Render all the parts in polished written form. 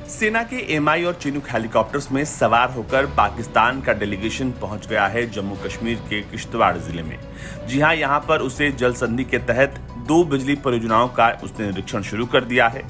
सेना के एमआई और चिनूक हेलीकॉप्टर्स में सवार होकर पाकिस्तान का डेलीगेशन पहुंच गया है जम्मू कश्मीर के किश्तवाड़ जिले में। जी हां, यहां पर उसे जल संधि के तहत 2 बिजली परियोजनाओं का उसने निरीक्षण शुरू कर दिया है।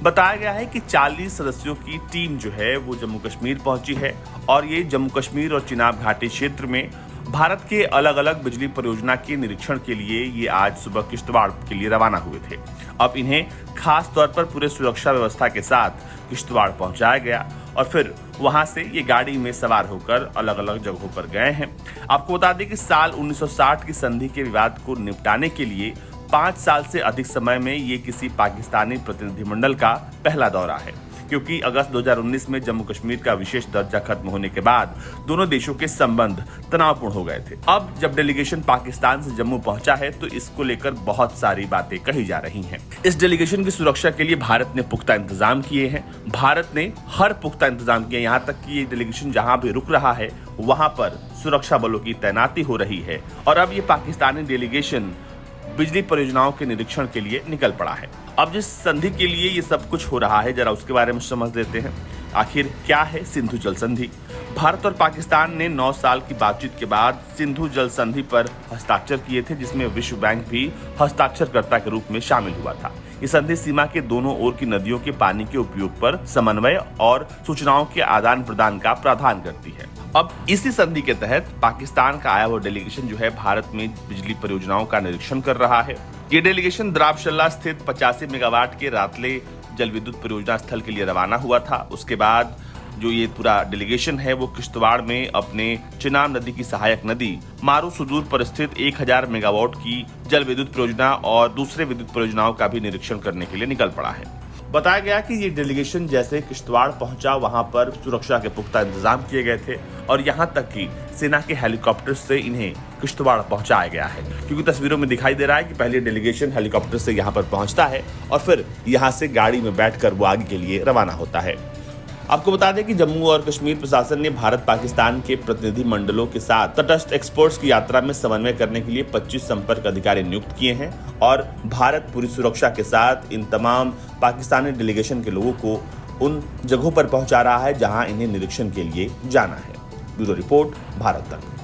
बताया गया है कि 40 सदस्यों की टीम जो है वो जम्मू कश्मीर पहुंची है और ये जम्मू कश्मीर और चिनाब घाटी क्षेत्र में भारत के अलग अलग बिजली परियोजना के निरीक्षण के लिए ये आज सुबह किश्तवाड़ के लिए रवाना हुए थे। अब इन्हें खास तौर पर पूरे सुरक्षा व्यवस्था के साथ किश्तवाड़ पहुंचाया गया और फिर वहां से ये गाड़ी में सवार होकर अलग अलग जगहों पर गए हैं। आपको बता दें कि साल 1960 की संधि के विवाद को निपटाने के लिए 5 साल से अधिक समय में ये किसी पाकिस्तानी प्रतिनिधिमंडल का पहला दौरा है, क्योंकि अगस्त 2019 में जम्मू कश्मीर का विशेष दर्जा खत्म होने के बाद दोनों देशों के संबंध तनावपूर्ण हो गए थे। अब जब डेलीगेशन पाकिस्तान से जम्मू पहुंचा है तो इसको लेकर बहुत सारी बातें कही जा रही हैं। इस डेलीगेशन की सुरक्षा के लिए भारत ने पुख्ता इंतजाम किए हैं। भारत ने हर पुख्ता इंतजाम किए, यहाँ तक कि ये डेलीगेशन जहाँ भी रुक रहा है वहां पर सुरक्षा बलों की तैनाती हो रही है और अब ये पाकिस्तानी डेलीगेशन बिजली परियोजनाओं के निरीक्षण के लिए निकल पड़ा है। अब जिस संधि के लिए ये सब कुछ हो रहा है, जरा उसके बारे में समझ लेते हैं। आखिर क्या है सिंधु जल संधि? भारत और पाकिस्तान ने 9 साल की बातचीत के बाद सिंधु जल संधि पर हस्ताक्षर किए थे, जिसमें विश्व बैंक भी हस्ताक्षरकर्ता के रूप में शामिल हुआ था। ये संधि सीमा के दोनों ओर की नदियों के पानी के उपयोग पर समन्वय और सूचनाओं के आदान प्रदान का प्रावधान करती है। अब इसी संधि के तहत पाकिस्तान का आया हुआ डेलीगेशन जो है भारत में बिजली परियोजनाओं का निरीक्षण कर रहा है। ये डेलीगेशन द्राबशल्ला स्थित 85 मेगावाट के रातले जल विद्युत परियोजना स्थल के लिए रवाना हुआ था। उसके बाद जो ये पूरा डेलीगेशन है वो किश्तवाड़ में अपने चिनाब नदी की सहायक नदी मारू सुदूर पर स्थित 1000 मेगावाट की जल विद्युत परियोजना और दूसरे विद्युत परियोजनाओं का भी निरीक्षण करने के लिए निकल पड़ा है। बताया गया कि ये डेलीगेशन जैसे किश्तवाड़ पहुंचा वहां पर सुरक्षा के पुख्ता इंतजाम किए गए थे और यहां तक कि सेना के हेलीकॉप्टर से इन्हें किश्तवाड़ पहुंचाया गया है, क्योंकि तस्वीरों में दिखाई दे रहा है कि पहले डेलीगेशन हेलीकॉप्टर से यहां पर पहुंचता है और फिर यहां से गाड़ी में बैठकर वो आगे के लिए रवाना होता है। आपको बता दें कि जम्मू और कश्मीर प्रशासन ने भारत पाकिस्तान के प्रतिनिधि मंडलों के साथ तटस्थ एक्सपर्ट्स की यात्रा में समन्वय करने के लिए 25 संपर्क अधिकारी नियुक्त किए हैं और भारत पूरी सुरक्षा के साथ इन तमाम पाकिस्तानी डेलीगेशन के लोगों को उन जगहों पर पहुंचा रहा है जहां इन्हें निरीक्षण के लिए जाना है। ब्यूरो रिपोर्ट, भारत तक।